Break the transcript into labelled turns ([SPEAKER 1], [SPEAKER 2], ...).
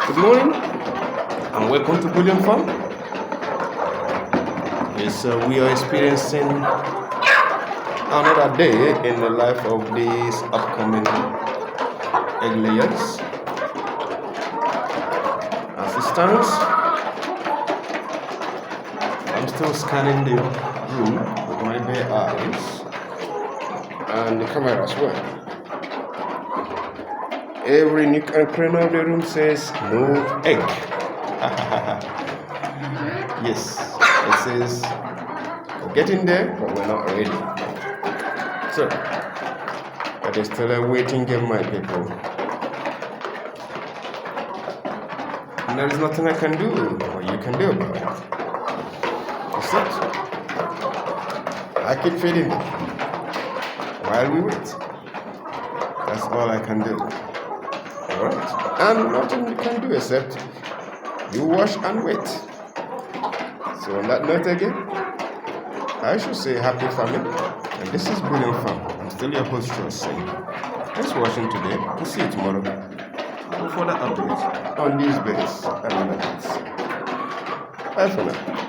[SPEAKER 1] Good morning and welcome to Bullion Farm. Yes, we are experiencing another day in the life of these upcoming egg layers. As it stands, I'm still scanning the room with my bare eyes and the camera as well. Every nook and cranny of the room says no egg. Yes, it says we're getting there, but we're not ready. So, it is still a waiting game, my people. And there is nothing I can do, or you can do about it. That's it. I keep feeding them while we wait. That's all I can do. Alright? And nothing you can do except you watch and wait. So on that note again, I should say happy farming. And this is Bullion Farm. I'm still your host, Charles saying, thanks for watching today. We'll see you tomorrow for further updates on these beds and other beds. Bye for now.